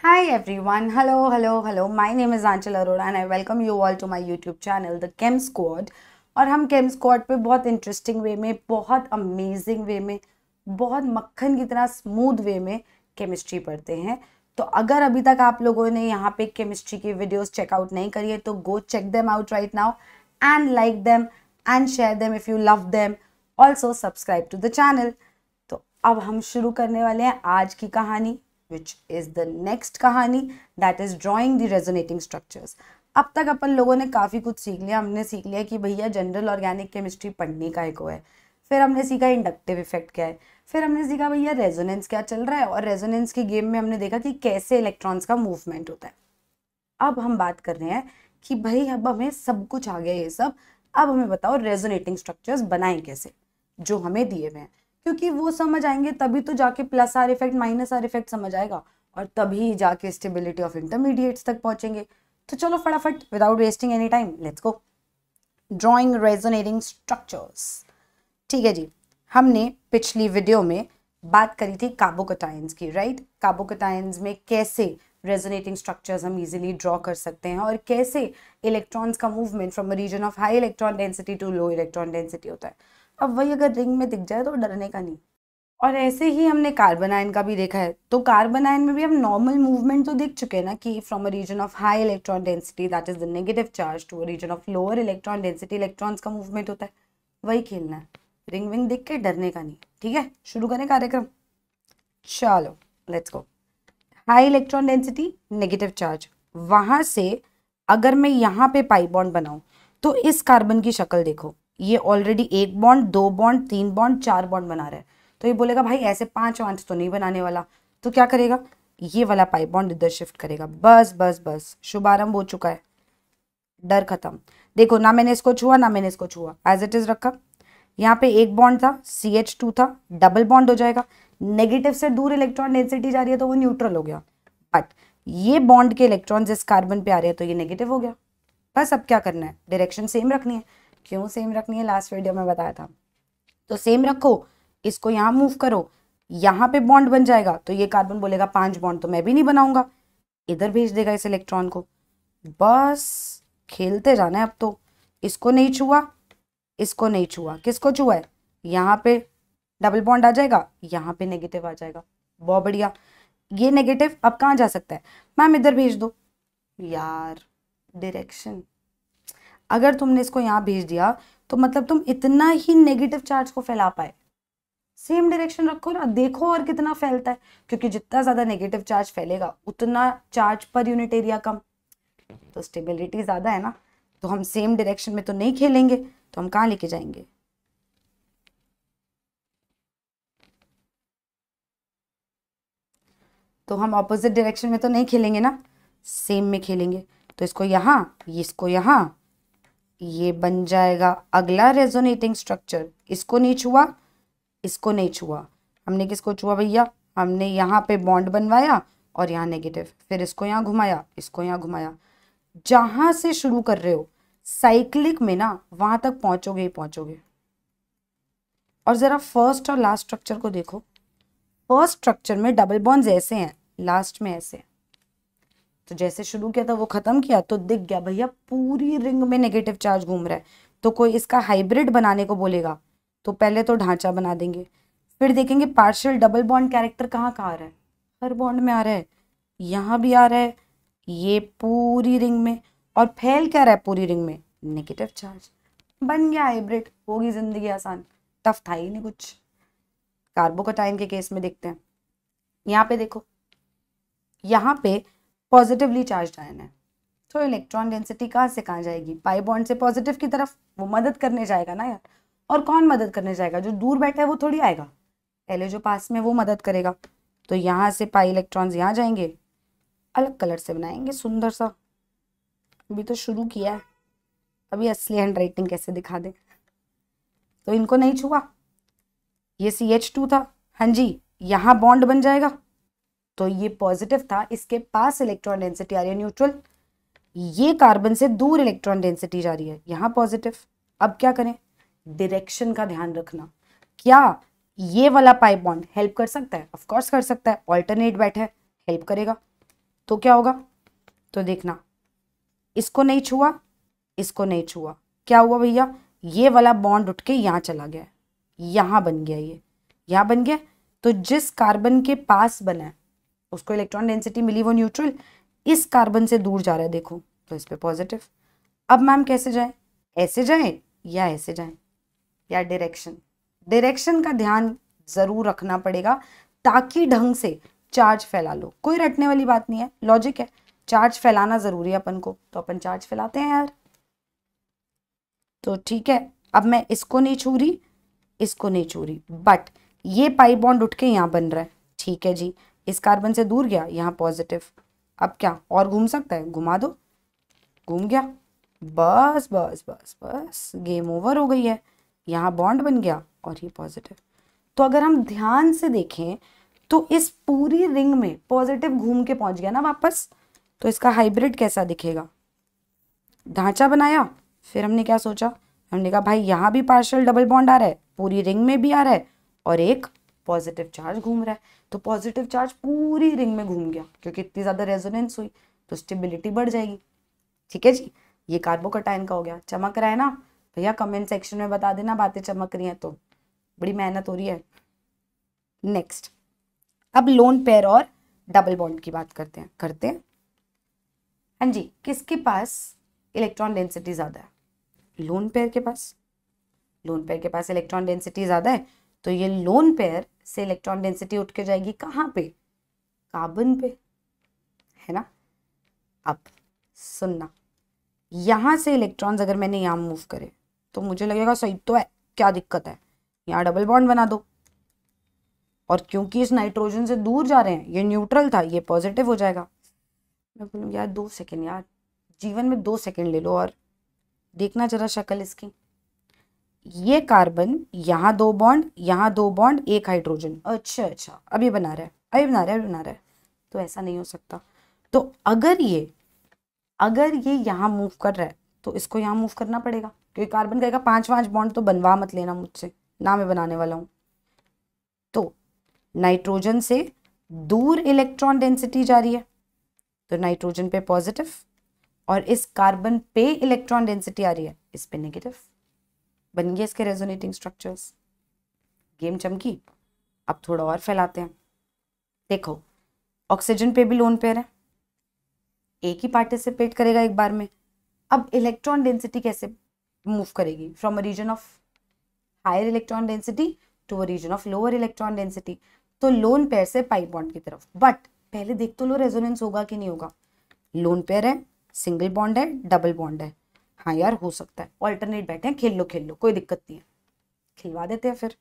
Hi everyone, hello. My name is Anchal Arora and I welcome you all to my YouTube channel, The Chem Squad. और हम Chem Squad पे बहुत interesting way में, बहुत amazing वे में, बहुत मक्खन की तरह स्मूथ वे में केमिस्ट्री पढ़ते हैं। तो अगर अभी तक आप लोगों ने यहाँ पे केमिस्ट्री की वीडियोस चेकआउट नहीं करी है तो go check them out right now and like them and share them if you love them. Also subscribe to the channel. तो अब हम शुरू करने वाले हैं आज की कहानी, which is the next कहानी, that is drawing the resonating structures। अब तक अपन लोगों ने काफ़ी कुछ सीख लिया। हमने सीख लिया कि भैया जनरल ऑर्गेनिक केमिस्ट्री पढ़ने का एक है, फिर हमने सीखा इंडक्टिव इफेक्ट क्या है, फिर हमने सीखा भैया रेजोनेंस क्या चल रहा है, और रेजोनेंस की गेम में हमने देखा कि कैसे इलेक्ट्रॉन्स का मूवमेंट होता है। अब हम बात कर रहे हैं कि भाई अब हमें सब कुछ आ गया ये सब, अब हमें बताओ रेजोनेटिंग स्ट्रक्चर्स बनाएं कैसे जो हमें दिए हुए हैं, क्योंकि वो समझ आएंगे तभी तो जाके plus are effect minus R effect समझ आएगा और तभी जाके स्टेबिलिटी ऑफ इंटरमीडिएट्स तक पहुंचेंगे। तो चलो फटाफट without wasting any time let's go drawing resonating structures. ठीक है जी, हमने पिछली वीडियो में बात करी थी कार्बोकटायंस की, राइट। कार्बोकटायंस में कैसे रेजोनेटिंग स्ट्रक्चर्स हम इजीली ड्रॉ कर सकते हैं और कैसे इलेक्ट्रॉन्स का movement from a region of high electron density to low electron density होता है। अब वही अगर रिंग में दिख जाए तो डरने का नहीं। और ऐसे ही हमने कार्बन आयन का भी देखा है, तो कार्बन आयन में भी हम नॉर्मल मूवमेंट तो देख चुके हैं ना कि from a region of high electron density that is the negative charge to a region of lower electron density electrons का मूवमेंट होता है। वही खेलना है, रिंग विंग देख के डरने का नहीं। ठीक है, शुरू करें कार्यक्रम। चलो let's go. High electron density negative charge, वहां से अगर मैं यहाँ पे पाई बॉन्ड बनाऊं तो इस कार्बन की शक्ल देखो, ये ऑलरेडी एक बॉन्ड, दो बॉन्ड, तीन बॉन्ड, चार बॉन्ड बना रहा है। तो ये बोलेगा भाई ऐसे पांच वांच तो नहीं बनाने वाला, तो क्या करेगा, ये वाला पाई बॉन्ड इधर शिफ्ट करेगा। बस बस बस, शुभारंभ हो चुका है, डर खत्म। देखो ना मैंने इसको छुआ ना मैंने इसको छुआ, एज इट इज रखा। यहाँ पे एक बॉन्ड था, CH2 था, डबल बॉन्ड हो जाएगा। नेगेटिव से दूर इलेक्ट्रॉन डेंसिटी जा रही है तो वो न्यूट्रल हो गया, बट ये बॉन्ड के इलेक्ट्रॉन जिस कार्बन पे आ रहे हैं तो ये नेगेटिव हो गया। बस अब क्या करना है, डायरेक्शन सेम रखनी है। क्यों सेम रखनी है, लास्ट वीडियो में बताया था। तो सेम रखो, इसको यहाँ मूव करो, यहाँ पे बॉन्ड बन जाएगा तो ये कार्बन बोलेगा पांच बॉन्ड तो मैं भी नहीं बनाऊंगा, इधर भेज देगा इस इलेक्ट्रॉन को। बस खेलते जाना है अब तो। इसको नहीं छुआ, इसको नहीं छुआ, किसको छुआ है, यहाँ पे डबल बॉन्ड आ जाएगा, यहाँ पे नेगेटिव आ जाएगा। बहुत बढ़िया, ये नेगेटिव अब कहाँ जा सकता है, मैम इधर भेज दो। यार डायरेक्शन, अगर तुमने इसको यहाँ भेज दिया तो मतलब तुम इतना ही नेगेटिव चार्ज को फैला पाए। सेम डायरेक्शन रखो ना, देखो और कितना फैलता है, क्योंकि जितना ज्यादा नेगेटिव चार्ज फैलेगा उतना चार्ज पर यूनिट एरिया कम, तो स्टेबिलिटी ज्यादा है ना। तो हम सेम डायरेक्शन में तो नहीं खेलेंगे, तो हम कहाँ लेके जाएंगे, तो हम ऑपोजिट डायरेक्शन में तो नहीं खेलेंगे ना, सेम में खेलेंगे। तो इसको यहाँ, इसको यहाँ, ये बन जाएगा अगला रेजोनेटिंग स्ट्रक्चर। इसको नहीं छुआ, इसको नहीं छुआ, हमने किसको छुआ भैया, हमने यहाँ पे बॉन्ड बनवाया और यहाँ नेगेटिव, फिर इसको यहाँ घुमाया, इसको यहाँ घुमाया। जहां से शुरू कर रहे हो साइक्लिक में ना, वहां तक पहुंचोगे ही पहुंचोगे। और जरा फर्स्ट और लास्ट स्ट्रक्चर को देखो, फर्स्ट स्ट्रक्चर में डबल बॉन्ड्स ऐसे हैं, लास्ट में ऐसे। तो जैसे शुरू किया था वो खत्म किया तो दिख गया भैया पूरी रिंग में नेगेटिव चार्ज घूम रहा है। तो कोई इसका हाइब्रिड बनाने को बोलेगा तो पहले तो ढांचा बना देंगे, फिर देखेंगे पार्शियल डबल बॉन्ड कैरेक्टर कहाँ कहाँ आ रहा है, हर बॉन्ड में आ रहा है, यहाँ भी आ रहा है, ये पूरी रिंग में, और फैल क्या रहा है पूरी रिंग में, नेगेटिव चार्ज। बन गया हाइब्रिड, होगी जिंदगी आसान। टफ था ही नहीं कुछ। कार्बोकटाइन के केस में देखते हैं, यहाँ पे देखो, यहाँ पे पॉजिटिवली चार्ज आयन है, तो इलेक्ट्रॉन डेंसिटी कहाँ से कहाँ जाएगी, पाई बॉन्ड से पॉजिटिव की तरफ। वो मदद करने जाएगा ना यार, और कौन मदद करने जाएगा, जो दूर बैठा है वो थोड़ी आएगा, पहले जो पास में वो मदद करेगा। तो यहाँ से पाई इलेक्ट्रॉन्स यहाँ जाएंगे, अलग कलर से बनाएंगे सुंदर सा। अभी तो शुरू किया है, अभी असली हैंड राइटिंग कैसे दिखा दे। तो इनको नहीं छुआ, ये CH2 था, हाँ जी, यहाँ बॉन्ड बन जाएगा तो ये पॉजिटिव था, इसके पास इलेक्ट्रॉन डेंसिटी आ रही है न्यूट्रल, ये कार्बन से दूर इलेक्ट्रॉन डेंसिटी जा रही है, यहाँ पॉजिटिव। अब क्या करें, डायरेक्शन का ध्यान रखना। क्या ये वाला पाई बॉन्ड हेल्प कर सकता है, ऑफ कोर्स कर सकता है, ऑल्टरनेट बैठा है, हेल्प करेगा। तो क्या होगा, तो देखना, इसको नहीं छुआ, इसको नहीं छुआ, क्या हुआ भैया, ये वाला बॉन्ड उठ के यहाँ चला गया, यहाँ बन गया, ये यहाँ बन गया। तो जिस कार्बन के पास बना है उसको इलेक्ट्रॉन डेंसिटी मिली, वो न्यूट्रल, इस कार्बन से दूर जा रहा है देखो, तो इस पे पॉजिटिव। अब मैम कैसे जाए, ऐसे जाए या ऐसे जाए, या डायरेक्शन का ध्यान जरूर रखना पड़ेगा ताकि ढंग से चार्ज फैला लो। कोई रटने वाली बात नहीं है, लॉजिक है, चार्ज फैलाना जरूरी है अपन को, तो अपन चार्ज फैलाते हैं यार। तो ठीक है, अब मैं इसको नहीं छू रही, इसको नहीं छू रही, बट ये पाई बॉन्ड उठ के यहाँ बन रहा है, ठीक है जी, इस कार्बन से दूर गया, यहाँ पॉजिटिव। अब क्या और घूम सकता है, घुमा दो, घूम गया, बस बस बस बस, गेम ओवर हो गई है, यहाँ बॉन्ड बन गया और ये पॉजिटिव। तो अगर हम ध्यान से देखें तो इस पूरी रिंग में पॉजिटिव घूम के पहुंच गया ना वापस। तो इसका हाइब्रिड कैसा दिखेगा, ढांचा बनाया, फिर हमने क्या सोचा, हमने कहा भाई यहाँ भी पार्शियल डबल बॉन्ड आ रहा है, पूरी रिंग में भी आ रहा है, और एक पॉजिटिव चार्ज घूम रहा है, तो पॉजिटिव चार्ज पूरी रिंग में घूम गया, क्योंकि इतनी ज्यादा रेजोनेंस हुई तो स्टेबिलिटी बढ़ जाएगी। ठीक है जी, ये कार्बोकटायन का हो गया। चमक रहा है ना भैया, कमेंट सेक्शन में बता देना बातें चमक रही हैं तो, बड़ी मेहनत हो रही है। नेक्स्ट, अब लोन पेयर और डबल बॉन्ड की बात करते हैं। हाँ जी, किसके पास इलेक्ट्रॉन डेंसिटी ज्यादा है, लोन पेयर के पास। लोन पेयर के पास इलेक्ट्रॉन डेंसिटी ज्यादा है, तो ये लोन पेयर से इलेक्ट्रॉन डेंसिटी उठ के जाएगी कहाँ पे, कार्बन पे, है ना। अब सुनना, यहां से इलेक्ट्रॉन्स अगर मैंने यहाँ मूव करे तो मुझे लगेगा सही तो है, क्या दिक्कत है, यहाँ डबल बॉन्ड बना दो, और क्योंकि इस नाइट्रोजन से दूर जा रहे हैं, ये न्यूट्रल था, ये पॉजिटिव हो जाएगा। मैं बोलूँ यार 2 सेकेंड, यार जीवन में 2 सेकेंड ले लो और देखना जरा शक्ल इसकी। ये कार्बन यहाँ 2 बॉन्ड, यहाँ 2 बॉन्ड, एक हाइड्रोजन, अच्छा अभी बना रहा है, अभी बना रहा है, तो ऐसा नहीं हो सकता। तो अगर ये यहाँ मूव कर रहा है तो इसको यहाँ मूव करना पड़ेगा, क्योंकि कार्बन कहेगा 5 बॉन्ड तो बनवा मत लेना मुझसे, ना मैं बनाने वाला हूं। तो नाइट्रोजन से दूर इलेक्ट्रॉन डेंसिटी जा रही है, तो नाइट्रोजन पे पॉजिटिव, और इस कार्बन पे इलेक्ट्रॉन डेंसिटी आ रही है, इस पे नेगेटिव। बन गए इसके रेजोनेटिंग स्ट्रक्चर्स, गेम चमकी। अब थोड़ा और फैलाते हैं, देखो ऑक्सीजन पे भी लोन पेयर है, एक ही पार्टिसिपेट करेगा एक बार में। अब इलेक्ट्रॉन डेंसिटी कैसे मूव करेगी, from a region of higher electron density to a region of lower electron density, तो लोन पेयर से पाई बॉन्ड की तरफ। बट पहले देख तो लो रेजोनेंस होगा कि नहीं होगा, लोन पेयर है, सिंगल बॉन्ड है, डबल बॉन्ड है, हाँ यार हो सकता है, ऑल्टरनेट बैठे हैं, खेल लो कोई दिक्कत नहीं है, खिलवा देते हैं फिर।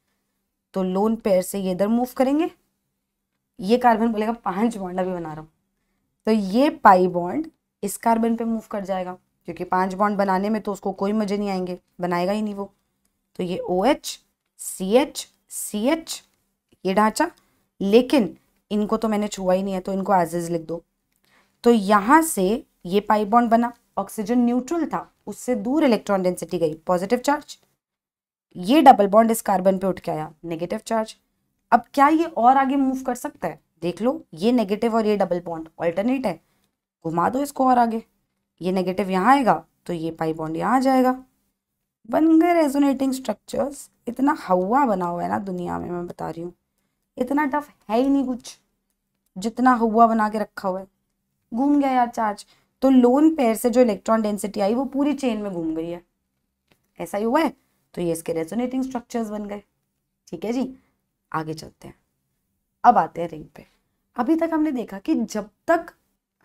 तो लोन पेयर से ये इधर मूव करेंगे, ये कार्बन बोलेगा 5 बॉन्ड अभी बना रहा हूँ, तो ये पाई बॉन्ड इस कार्बन पे मूव कर जाएगा, क्योंकि 5 बॉन्ड बनाने में तो उसको कोई मजे नहीं आएंगे, बनाएगा ही नहीं वो। तो ये OH CH CH ये ढांचा, लेकिन इनको तो मैंने छुआ ही नहीं है तो इनको एज इज लिख दो। तो यहाँ से ये पाई बॉन्ड बना, ऑक्सीजन न्यूट्रल था, उससे दूर इलेक्ट्रॉन डेंसिटी गई, पॉजिटिव चार्ज। ये डबल बॉन्ड इस कार्बन पे उठ के आया, नेगेटिव चार्ज। अब क्या ये और आगे मूव कर सकता है, देख लो, ये नेगेटिव और ये डबल बॉन्ड ऑल्टरनेट है, घुमा दो इसको और आगे, ये नेगेटिव यहाँ आएगा तो ये पाई बॉन्ड यहाँ आ जाएगा, बन गए रेजोनेटिंग स्ट्रक्चर्स। इतना हवा बना हुआ है ना दुनिया में, मैं बता रही हूँ, इतना टफ है ही नहीं कुछ जितना हवा बना के रखा हुआ है। घूम गया यार चार्ज, तो लोन पेयर से जो इलेक्ट्रॉन डेंसिटी आई वो पूरी चेन में घूम गई है, ऐसा ही हुआ है, तो ये इसके रेजोनेटिंग स्ट्रक्चर्स बन गए। ठीक है जी, आगे चलते हैं, अब आते हैं रिंग पे। अभी तक हमने देखा कि जब तक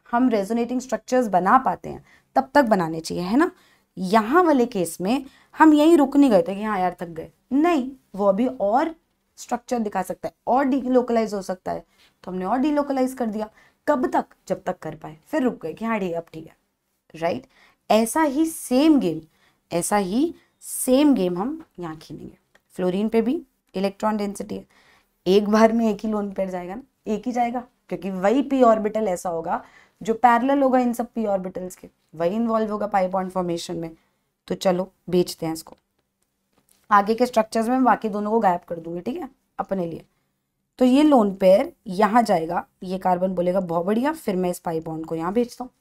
हम रेजोनेटिंग स्ट्रक्चर्स बना पाते हैं तब तक बनाने चाहिए, है ना। यहाँ वाले केस में हम यही रुक नहीं गए थे कि हाँ यार थक गए, नहीं, वो अभी और स्ट्रक्चर दिखा सकता है, और डीलोकलाइज हो सकता है, तो हमने और डीलोकलाइज कर दिया। कब तक, जब तक कर पाए, फिर रुक गए कि हाँ ठीक है अब ठीक है, राइट। ऐसा ही सेम गेम हम यहाँ खेलेंगे। फ्लोरीन पे भी इलेक्ट्रॉन डेंसिटी है, एक बार में एक ही लोन पेयर जाएगा ना, एक ही जाएगा, क्योंकि वही पी ऑर्बिटल ऐसा होगा जो पैरेलल होगा इन सब पी ऑर्बिटल्स के, वही इन्वॉल्व होगा पाई बॉन्ड फॉर्मेशन में। तो चलो बेचते हैं इसको, आगे के स्ट्रक्चर्स में बाकी दोनों को गायब कर दूंगी, ठीक है, अपने लिए। तो ये लोन पेयर यहाँ जाएगा, ये कार्बन बोलेगा बहुत बढ़िया, फिर मैं इस पाई बॉन्ड को यहाँ भेजता हूँ।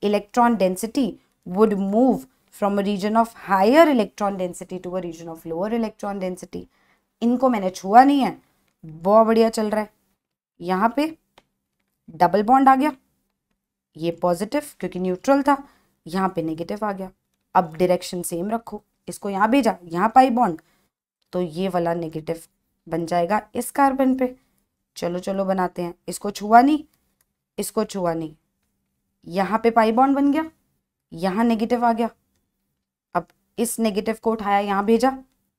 Electron density would move from a region of higher electron density to a region of lower electron density. इनको मैंने छुआ नहीं है, बहुत बढ़िया चल रहा है। यहाँ पे डबल बॉन्ड आ गया, ये पॉजिटिव क्योंकि न्यूट्रल था, यहाँ पे नेगेटिव आ गया। अब डायरेक्शन सेम रखो, इसको यहाँ भेजा, यहाँ पाई बॉन्ड, तो ये वाला नेगेटिव बन जाएगा इस कार्बन पे। चलो चलो बनाते हैं, इसको छुआ नहीं, इसको छुआ नहीं, यहाँ पे पाई बॉन्ड बन गया, यहाँ नेगेटिव आ गया। अब इस नेगेटिव को उठाया, यहाँ भेजा,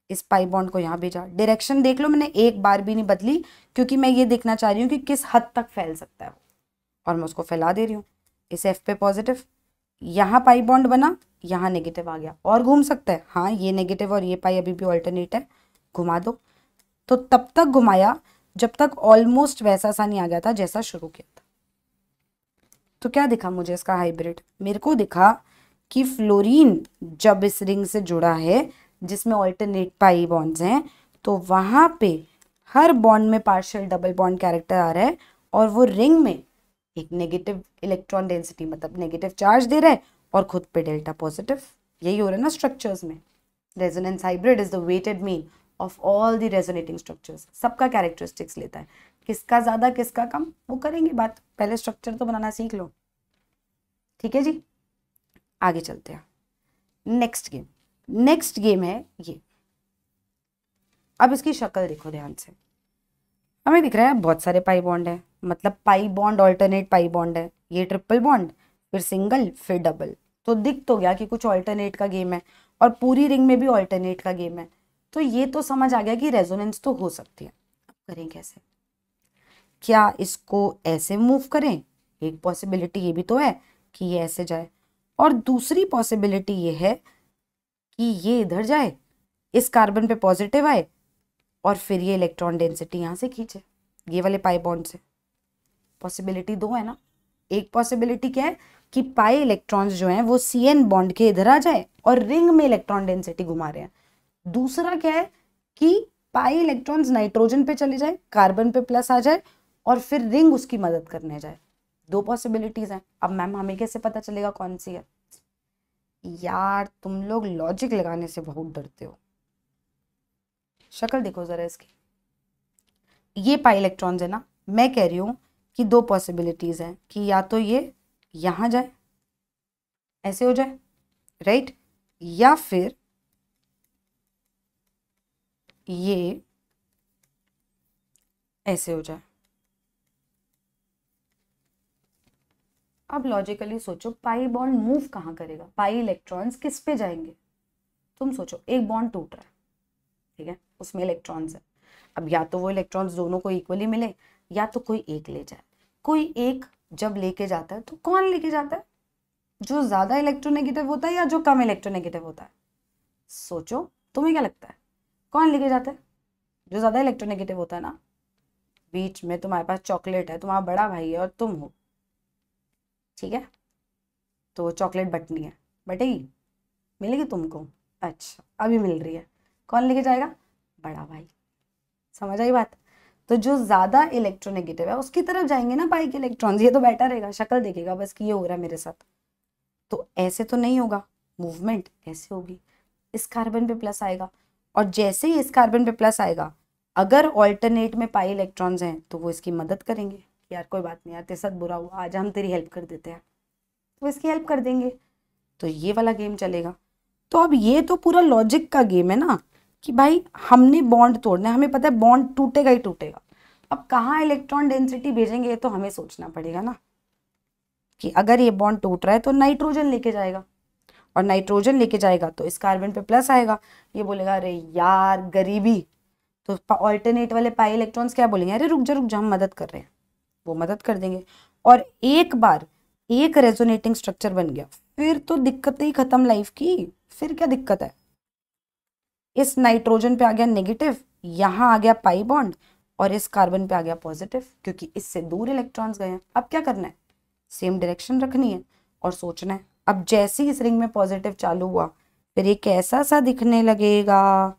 इस पाई बॉन्ड को यहाँ भेजा। डायरेक्शन देख लो, मैंने एक बार भी नहीं बदली क्योंकि मैं ये देखना चाह रही हूँ कि किस हद तक फैल सकता है वो, और मैं उसको फैला दे रही हूँ। इस एफ पे पॉजिटिव, यहाँ पाई बॉन्ड बना, यहाँ नेगेटिव आ गया। और घूम सकता है, हाँ ये नेगेटिव और ये पाई अभी भी ऑल्टरनेट है, घुमा दो। तो तब तक घुमाया जब तक ऑलमोस्ट वैसा सा नहीं आ गया था जैसा शुरू किया था। तो क्या दिखा मुझे इसका हाइब्रिड? मेरे को दिखा कि फ्लोरीन जब इस रिंग से जुड़ा है जिसमें ऑल्टरनेट पाई बॉन्ड्स हैं, तो वहां पे हर बॉन्ड में पार्शियल डबल बॉन्ड कैरेक्टर आ रहा है, और वो रिंग में एक नेगेटिव इलेक्ट्रॉन डेंसिटी मतलब नेगेटिव चार्ज दे रहा है और खुद पे डेल्टा पॉजिटिव। यही हो रहा है ना स्ट्रक्चर्स में। Resonance hybrid is the weighted mean of all the resonating structures. सबका कैरेक्टरिस्टिक्स लेता है, किसका ज्यादा किसका कम वो करेंगे बात, पहले स्ट्रक्चर तो बनाना सीख लो। ठीक है जी, आगे चलते हैं। नेक्स्ट गेम है ये। अब इसकी शक्ल देखो ध्यान से, हमें दिख रहा है बहुत सारे पाई बॉन्ड है, मतलब pi bond alternate pi bond है। ये ट्रिपल बॉन्ड, फिर सिंगल, फिर डबल। तो दिख तो गया कि कुछ ऑल्टरनेट का गेम है, और पूरी रिंग में भी ऑल्टरनेट का गेम है। तो ये तो समझ आ गया कि रेजोनेंस तो हो सकती है। अब करें कैसे? क्या इसको ऐसे मूव करें? एक पॉसिबिलिटी ये भी तो है कि ये ऐसे जाए, और दूसरी पॉसिबिलिटी ये है कि ये इधर जाए, इस कार्बन पे पॉजिटिव आए, और फिर ये इलेक्ट्रॉन डेंसिटी यहाँ से खींचे ये वाले पाई बॉन्ड से। पॉसिबिलिटी दो है ना। एक पॉसिबिलिटी क्या है कि पाई इलेक्ट्रॉन्स जो हैं वो CN बॉन्ड के इधर आ जाए और रिंग में इलेक्ट्रॉन डेंसिटी घुमा रहे हैं। दूसरा क्या है कि पाई इलेक्ट्रॉन्स नाइट्रोजन पे चले जाए, कार्बन पे प्लस आ जाए, और फिर रिंग उसकी मदद करने जाए। दो पॉसिबिलिटीज हैं। अब मैम हमें कैसे पता चलेगा कौन सी है? यार तुम लोग लॉजिक लगाने से बहुत डरते हो। शक्ल देखो जरा इसकी, ये पाई इलेक्ट्रॉन्स है ना। मैं कह रही हूं कि दो पॉसिबिलिटीज हैं कि या तो ये यहां जाए, ऐसे हो जाए, राइट, या फिर ये ऐसे हो जाए। अब लॉजिकली सोचो, पाई बॉन्ड मूव कहाँ करेगा? पाई इलेक्ट्रॉन्स किस पे जाएंगे? तुम सोचो, एक बॉन्ड टूट रहा है, ठीक है, उसमें इलेक्ट्रॉन्स है। अब या तो वो इलेक्ट्रॉन्स दोनों को इक्वली मिले, या तो कोई एक ले जाए। कोई एक जब लेके जाता है तो कौन लेके जाता है? जो ज्यादा इलेक्ट्रोनेगेटिव होता है या जो कम इलेक्ट्रोनेगेटिव होता है? सोचो, तुम्हें क्या लगता है कौन लेके जाता है? जो ज्यादा इलेक्ट्रोनेगेटिव होता है ना। बीच में तुम्हारे पास चॉकलेट है, तुम्हारा बड़ा भाई है और तुम हो, ठीक है, तो चॉकलेट बटनी है, बटेगी, मिलेगी तुमको। अच्छा, अभी मिल रही है, कौन लेके जाएगा? बड़ा भाई। समझ आई बात? तो जो ज्यादा इलेक्ट्रोनेगेटिव है उसकी तरफ जाएंगे ना पाई के इलेक्ट्रॉन्स। ये तो बैठा रहेगा, शक्ल देखेगा बस कि ये हो रहा है मेरे साथ। तो ऐसे तो नहीं होगा, मूवमेंट ऐसे होगी। इस कार्बन पे प्लस आएगा, और जैसे ही इस कार्बन पे प्लस आएगा, अगर ऑल्टरनेट में पाई इलेक्ट्रॉन्स हैं तो वो इसकी मदद करेंगे। यार कोई बात नहीं यार, तेरे साथ बुरा हुआ, आज हम तेरी हेल्प कर देते हैं, तो इसकी हेल्प कर देंगे। तो ये वाला गेम चलेगा। तो अब ये तो पूरा लॉजिक का गेम है ना, कि भाई हमने बॉन्ड तोड़ना है, हमें पता है बॉन्ड टूटेगा ही टूटेगा। अब कहाँ इलेक्ट्रॉन डेंसिटी भेजेंगे ये तो हमें सोचना पड़ेगा ना, कि अगर ये बॉन्ड टूट रहा है तो नाइट्रोजन लेके जाएगा, और नाइट्रोजन लेके जाएगा तो इस कार्बन पे प्लस आएगा। ये बोलेगा अरे यार गरीबी, तो ऑल्टरनेट वाले पाई इलेक्ट्रॉन्स क्या बोलेंगे? अरे रुक जा हम मदद कर रहे हैं, वो मदद कर देंगे। और एक बार एक रेजोनेटिंग स्ट्रक्चर बन गया, फिर तो दिक्कत ही खत्म लाइफ की। फिर क्या दिक्कत है? इस नाइट्रोजन पे आ गया नेगेटिव, यहाँ आ गया पाई बॉन्ड, और इस कार्बन पे आ गया पॉजिटिव, क्योंकि इससे दूर इलेक्ट्रॉन्स गए हैं। अब क्या करना है? सेम डायरेक्शन रखनी है और सोचना है। अब जैसे ही इस रिंग में पॉजिटिव चालू हुआ, फिर ये कैसा सा दिखने लगेगा,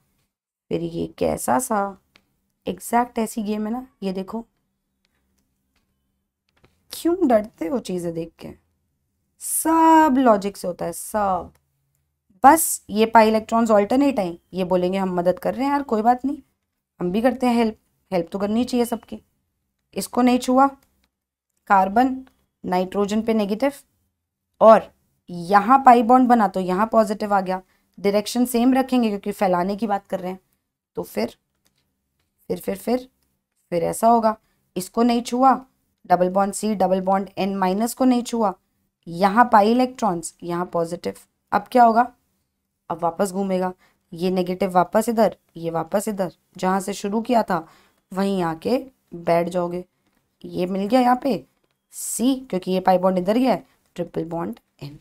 फिर ये कैसा सा, एग्जैक्ट ऐसी गेम है ना, ये देखो। क्यों डरते हो चीजें देख के? सब लॉजिक से होता है सब। बस ये पाई इलेक्ट्रॉन्स ऑल्टरनेट हैं, ये बोलेंगे हम मदद कर रहे हैं यार, कोई बात नहीं, हम भी करते हैं हेल्प, हेल्प तो करनी चाहिए सबकी। इसको नहीं छुआ, कार्बन नाइट्रोजन पे नेगेटिव, और यहाँ पाई बॉन्ड बना तो यहाँ पॉजिटिव आ गया। डायरेक्शन सेम रखेंगे क्योंकि फैलाने की बात कर रहे हैं, तो फिर ऐसा होगा। इसको नहीं छुआ, double bond C, double bond N minus को नहीं छुआ, यहाँ पाई इलेक्ट्रॉन्स, यहाँ पॉजिटिव। अब क्या होगा? अब वापस घूमेगा, ये नेगेटिव वापस इधर, ये वापस इधर, जहाँ से शुरू किया था वहीं आके बैठ जाओगे। ये मिल गया यहाँ पे सी, क्योंकि ये पाई बॉन्ड इधर गया है, ट्रिपल बॉन्ड एन।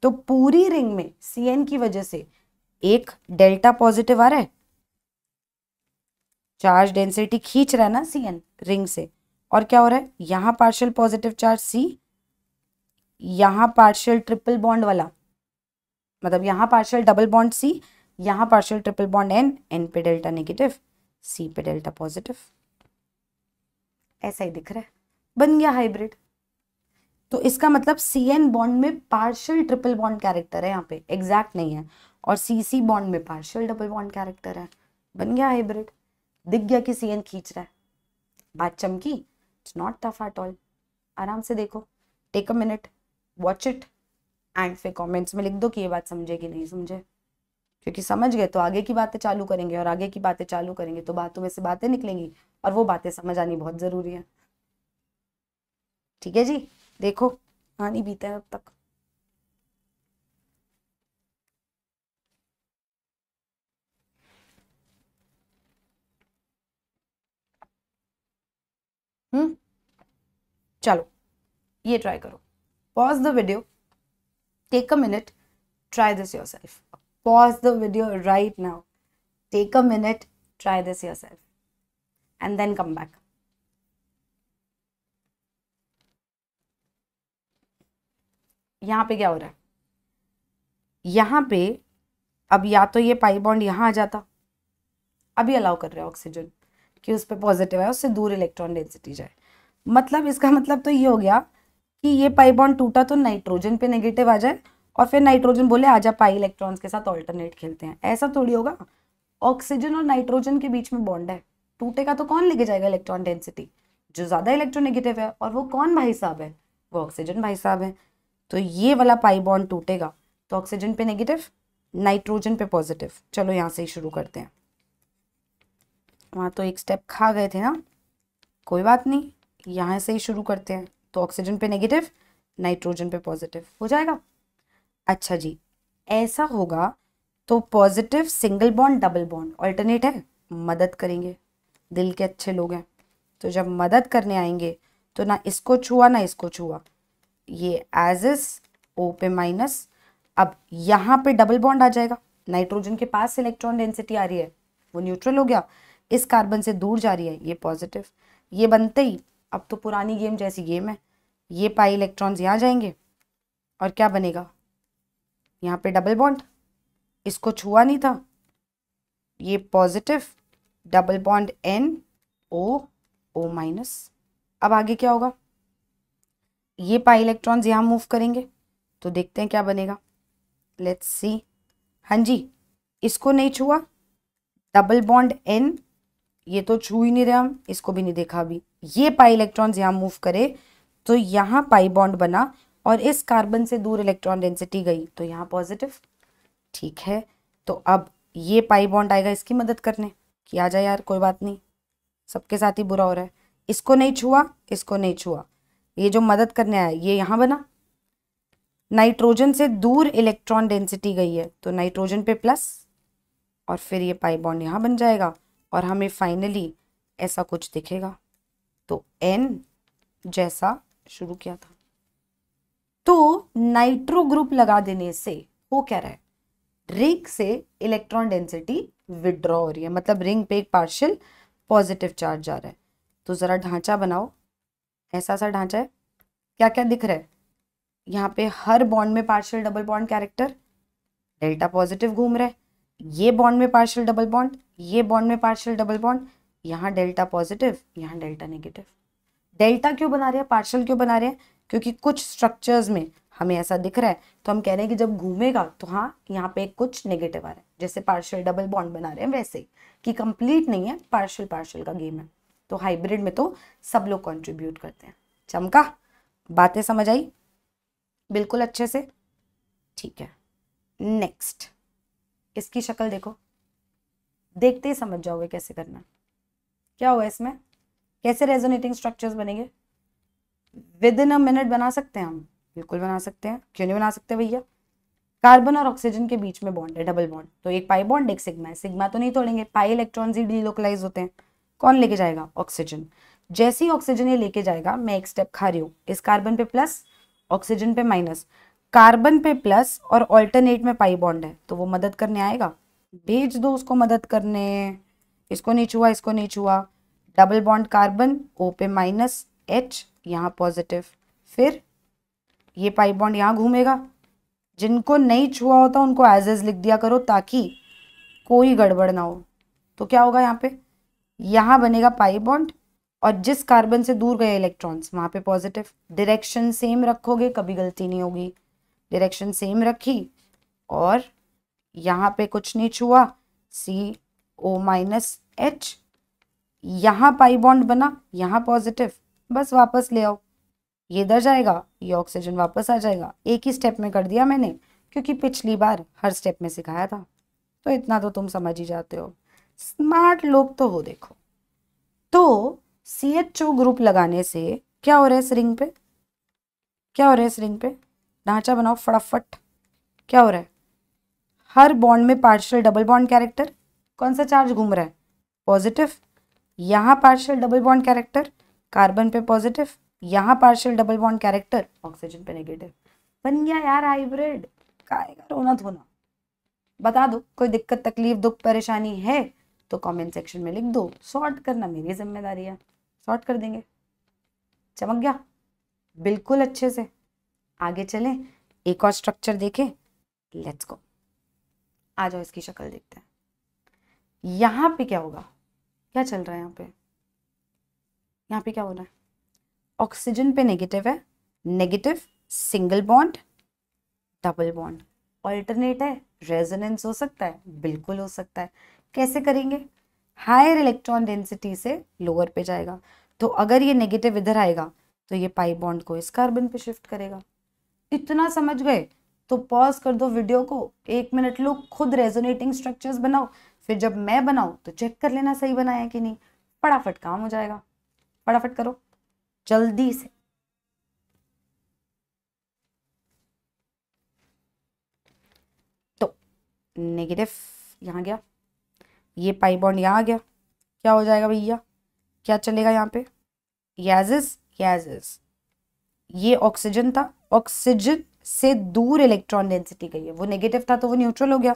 तो पूरी रिंग में सी एन की वजह से एक डेल्टा पॉजिटिव आ रहा है, चार्ज डेंसिटी खींच रहा है ना सी एन रिंग से, और क्या हो रहा है? यहाँ पार्शियल पॉजिटिव चार्ज सी, यहाँ पार्शियल ट्रिपल बॉन्ड वाला, मतलब यहाँ पार्शियल डबल बॉन्ड सी, यहाँ partial triple bond N, N पे डेल्टा नेगेटिव, सी पे डेल्टा पॉजिटिव। ऐसा ही दिख रहा है, बन गया हाइब्रिड। तो इसका मतलब सी एन बॉन्ड में पार्शियल ट्रिपल बॉन्ड कैरेक्टर है, यहाँ पे एग्जैक्ट नहीं है, और सी सी बॉन्ड में पार्शियल डबल बॉन्ड कैरेक्टर है, बन गया हाइब्रिड। दिख गया कि सी एन खींच रहा है, बात चमकी। It's not tough at all, आराम से देखो, take a minute, watch it, and फिर कमेंट्स में लिख दो कि ये बात समझे कि नहीं समझे। क्योंकि समझ गए तो आगे की बातें चालू करेंगे, और आगे की बातें चालू करेंगे तो बातों में से बातें निकलेंगी, और वो बातें समझ आनी बहुत ज़रूरी है। ठीक है जी, देखो पानी पीते हैं अब तक। चलो ये ट्राई करो, pause the video, take a minute, try this yourself. Pause the video right now. Take a minute, try this yourself. And then come back. यहाँ पे क्या हो रहा है? यहाँ पे अब या तो ये पाई बॉन्ड यहाँ आ जाता, अभी अलाउ कर रहे हैं ऑक्सीजन कि उस पर पॉजिटिव है, उससे दूर इलेक्ट्रॉन डेंसिटी जाए। मतलब इसका मतलब तो ये हो गया कि ये पाई बॉन्ड टूटा तो नाइट्रोजन पे नेगेटिव आ जाए, और फिर नाइट्रोजन बोले आजा पाई इलेक्ट्रॉन्स के साथ ऑल्टरनेट खेलते हैं। ऐसा थोड़ी होगा, ऑक्सीजन और नाइट्रोजन के बीच में बॉन्ड है, टूटेगा तो कौन लेके जाएगा इलेक्ट्रॉन डेंसिटी? जो ज्यादा इलेक्ट्रोनेगेटिव है, और वो कौन भाई साहब है? वो ऑक्सीजन भाई साहब है। तो ये वाला पाई बॉन्ड टूटेगा तो ऑक्सीजन पे नेगेटिव, नाइट्रोजन पे पॉजिटिव। चलो यहाँ से ही शुरू करते हैं, वहाँ तो एक स्टेप खा गए थे ना, कोई बात नहीं, यहाँ से ही शुरू करते हैं। तो ऑक्सीजन पे नेगेटिव, नाइट्रोजन पे पॉजिटिव हो जाएगा। अच्छा जी, ऐसा होगा तो positive single bond double bond alternate है, मदद करेंगे, दिल के अच्छे लोग हैं। तो जब मदद करने आएंगे तो ना इसको छुआ ना इसको छुआ, ये एज इज ओ पे माइनस। अब यहाँ पे डबल बॉन्ड आ जाएगा, नाइट्रोजन के पास इलेक्ट्रॉन डेंसिटी आ रही है, वो न्यूट्रल हो गया, इस कार्बन से दूर जा रही है, ये पॉजिटिव। ये बनते ही अब तो पुरानी गेम जैसी गेम है, ये पाई इलेक्ट्रॉन्स यहाँ जाएंगे, और क्या बनेगा? यहाँ पे डबल बॉन्ड, इसको छुआ नहीं था, ये positive, double bond N O O minus. अब आगे क्या होगा? ये पाई इलेक्ट्रॉन्स यहाँ मूव करेंगे, तो देखते हैं क्या बनेगा, लेट्स सी। हाँ जी, इसको नहीं छुआ, डबल बॉन्ड एन, ये तो छू ही नहीं रहे हम, इसको भी नहीं देखा अभी। ये पाई इलेक्ट्रॉन्स यहाँ मूव करे तो यहाँ पाई बॉन्ड बना, और इस कार्बन से दूर इलेक्ट्रॉन डेंसिटी गई तो यहाँ पॉजिटिव। ठीक है, तो अब ये पाई बॉन्ड आएगा इसकी मदद करने कि आ जाए यार कोई बात नहीं, सबके साथ ही बुरा हो रहा है। इसको नहीं छुआ, इसको नहीं छुआ, ये जो मदद करने आया ये यहाँ बना, नाइट्रोजन से दूर इलेक्ट्रॉन डेंसिटी गई है तो नाइट्रोजन पे प्लस, और फिर ये पाई बॉन्ड यहाँ बन जाएगा, और हमें फाइनली ऐसा कुछ दिखेगा। तो एन जैसा शुरू किया था। तो नाइट्रो ग्रुप लगा देने से हो क्या रहा है? रिंग से इलेक्ट्रॉन डेंसिटी विड्रॉ हो रही है, मतलब रिंग पे एक पार्शियल पॉजिटिव चार्ज जा रहा है। तो जरा ढांचा बनाओ, ऐसा सा ढांचा है, क्या क्या दिख रहा है? यहाँ पे हर बॉन्ड में partial double bond character, delta positive घूम रहा है, ये बॉन्ड में पार्शियल डबल बॉन्ड, ये बॉन्ड में पार्शियल डबल बॉन्ड, यहाँ डेल्टा पॉजिटिव, यहाँ डेल्टा नेगेटिव। डेल्टा क्यों बना रहे हैं, पार्शियल क्यों बना रहे हैं, क्योंकि कुछ स्ट्रक्चर्स में हमें ऐसा दिख रहा है तो हम कह रहे हैं कि जब घूमेगा तो हाँ यहाँ पे कुछ नेगेटिव आ रहा है, जैसे पार्शियल डबल बॉन्ड बना रहे हैं वैसे ही, कि कंप्लीट नहीं है, पार्शियल पार्शियल का गेम है। तो हाइब्रिड में तो सब लोग कंट्रीब्यूट करते हैं। चमका, बातें समझ आई बिल्कुल अच्छे से? ठीक है, नेक्स्ट इसकी शक्ल देखो, देखते ही समझ जाओगे कैसे करना। क्या हुआ इसमें, कैसे रेजोनेटिंग स्ट्रक्चर्स बनेंगे? विद इन अ मिनट बना सकते हैं हम, बिल्कुल बना सकते हैं, क्यों नहीं बना सकते भैया। कार्बन और ऑक्सीजन के बीच में बॉन्ड है, डबल बॉन्ड, तो एक पाई बॉन्ड एक सिग्मा है, सिग्मा तो नहीं तोड़ेंगे, पाई इलेक्ट्रॉन्स ही डीलोकलाइज होते हैं। कौन लेके जाएगा, ऑक्सीजन। जैसे ही ऑक्सीजन ये लेके जाएगा, मैं एक स्टेप खा रही हूँ, इस कार्बन पे प्लस, ऑक्सीजन पे माइनस, कार्बन पे प्लस और ऑल्टरनेट में पाई बॉन्ड है, तो वो मदद करने आएगा, भेज दो उसको मदद करने। इसको नहीं छुआ, इसको नहीं छुआ, डबल बॉन्ड कार्बन, ओ पे माइनस, एच यहाँ पॉजिटिव, फिर ये पाई बॉन्ड यहाँ घूमेगा। जिनको नहीं छुआ होता उनको एज एज लिख दिया करो ताकि कोई गड़बड़ ना हो। तो क्या होगा यहाँ पे, यहाँ बनेगा पाई बॉन्ड और जिस कार्बन से दूर गए इलेक्ट्रॉन्स वहां पे पॉजिटिव। डायरेक्शन सेम रखोगे कभी गलती नहीं होगी, डायरेक्शन सेम रखी और यहाँ पे कुछ नहीं छुआ, CO माइनस H, यहाँ पाई बॉन्ड बना, यहाँ पॉजिटिव, बस वापस ले आओ, ये इधर जाएगा, ये ऑक्सीजन वापस आ जाएगा। एक ही स्टेप में कर दिया मैंने, क्योंकि पिछली बार हर स्टेप में सिखाया था, तो इतना तो तुम समझ ही जाते हो, स्मार्ट लोग तो हो। देखो तो CHO ग्रुप लगाने से क्या हो रहा है इस रिंग पे, क्या हो रहा है इस रिंग पे, ढांचा बनाओ फटाफट। क्या हो रहा है, हर बॉन्ड में पार्शियल डबल बॉन्ड कैरेक्टर, कौन सा चार्ज घूम रहा है, पॉजिटिव। यहाँ partial double bond character, carbon पे पॉजिटिव, यहाँ partial double bond character, oxygen पे नेगेटिव। बन गया यार हाइब्रिड, काहेगा रोना धोना। बता दो कोई दिक्कत तकलीफ दुख परेशानी है तो कमेंट सेक्शन में लिख दो, सॉर्ट करना मेरी जिम्मेदारी है, सॉर्ट कर देंगे। चमक गया बिल्कुल अच्छे से। आगे चलें, एक और स्ट्रक्चर देखें, लेट्स गो। आ जाओ इसकी शक्ल देखते हैं। यहाँ पे क्या होगा, क्या चल रहा है यहाँ पे क्या हो रहा है, ऑक्सीजन पे नेगेटिव है, negative single bond double bond, alternate है, रेजोनेंस हो सकता है, बिल्कुल हो सकता है। कैसे करेंगे, हायर इलेक्ट्रॉन डेंसिटी से लोअर पे जाएगा, तो अगर ये नेगेटिव इधर आएगा तो ये पाई बॉन्ड को इस कार्बन पे शिफ्ट करेगा। इतना समझ गए तो पॉज कर दो वीडियो को, 1 मिनट लो, खुद रेजोनेटिंग स्ट्रक्चर्स बनाओ, फिर जब मैं बनाऊं तो चेक कर लेना सही बनाया कि नहीं, फटाफट काम हो जाएगा। फटाफट करो जल्दी से। तो नेगेटिव यहाँ गया, ये पाई बॉन्ड यहाँ आ गया, क्या हो जाएगा भैया, क्या चलेगा यहाँ पे, याजिस याजिस। ये ऑक्सीजन था, ऑक्सीजन से दूर इलेक्ट्रॉन डेंसिटी गई है, वो नेगेटिव था तो वो न्यूट्रल हो गया।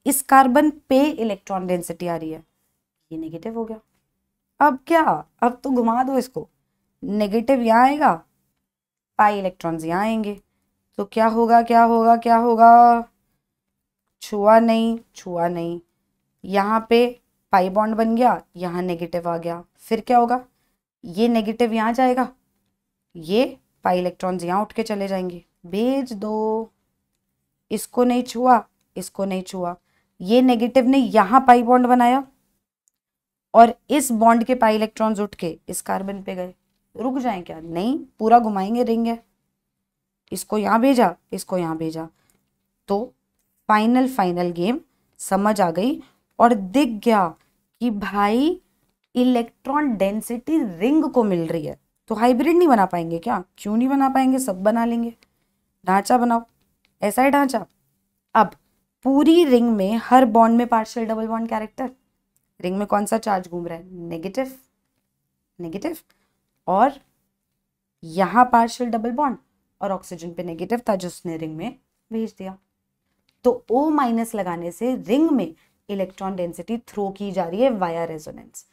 इस कार्बन पे इलेक्ट्रॉन डेंसिटी आ रही है, ये नेगेटिव हो गया। अब क्या, अब तो घुमा दो इसको, नेगेटिव यहाँ आएगा, पाई इलेक्ट्रॉन्स यहाँ आएंगे, तो क्या होगा क्या होगा क्या होगा, छुआ नहीं छुआ नहीं, यहाँ पे पाई बॉन्ड बन गया, यहाँ नेगेटिव आ गया, फिर क्या होगा, ये नेगेटिव यहाँ जाएगा, ये पाई इलेक्ट्रॉन्स यहाँ उठ के चले जाएंगे, भेज दो। इसको नहीं छुआ, इसको नहीं छुआ, ये नेगेटिव ने यहाँ पाई बॉन्ड बनाया और इस बॉन्ड के पाई इलेक्ट्रॉन्स उठ के इस कार्बन पे गए, रुक जाएं क्या, नहीं पूरा घुमाएंगे रिंग है। इसको यहाँ भेजा, इसको यहाँ भेजा, तो फाइनल गेम समझ आ गई और दिख गया कि भाई इलेक्ट्रॉन डेंसिटी रिंग को मिल रही है। तो हाइब्रिड नहीं बना पाएंगे क्या, क्यों नहीं बना पाएंगे, सब बना लेंगे। ढांचा बनाओ, ऐसा है ढांचा। अब पूरी रिंग में हर बॉन्ड में partial double bond character, ring में कौन सा चार्ज घूम रहा है, नेगेटिव नेगेटिव, और यहाँ पार्शियल डबल बॉन्ड और ऑक्सीजन पे नेगेटिव था जो उसने रिंग में भेज दिया। तो O माइनस लगाने से रिंग में इलेक्ट्रॉन डेंसिटी थ्रो की जा रही है वाया रेजोनेंस।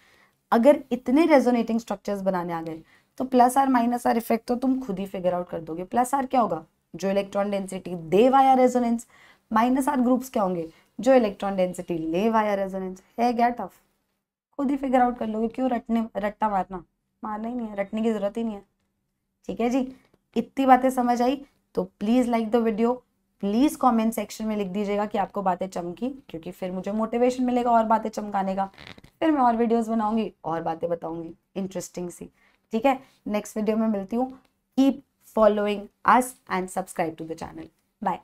अगर इतने रेजोनेटिंग स्ट्रक्चर्स बनाने आ गए तो plus R minus R effect तो तुम खुद ही फिगर आउट कर दोगे। प्लस आर क्या होगा, जो इलेक्ट्रॉन डेंसिटी दे via resonance, minus R groups क्या होंगे, जो इलेक्ट्रॉन डेंसिटी ले वाया रेजोनेंस। है क्या टफ, खुद ही फिगर आउट कर लोगे, क्यों रट्टा मारना ही नहीं है, रटने की जरूरत ही नहीं है। ठीक है जी, इतनी बातें समझ आई तो please like the video, please comment section में लिख दीजिएगा कि आपको बातें चमकी, क्योंकि फिर मुझे मोटिवेशन मिलेगा और बातें चमकाने का, फिर मैं और वीडियोस बनाऊंगी और बातें बताऊंगी इंटरेस्टिंग सी। ठीक है, नेक्स्ट वीडियो में मिलती हूँ। Keep following us and subscribe to the channel. Bye.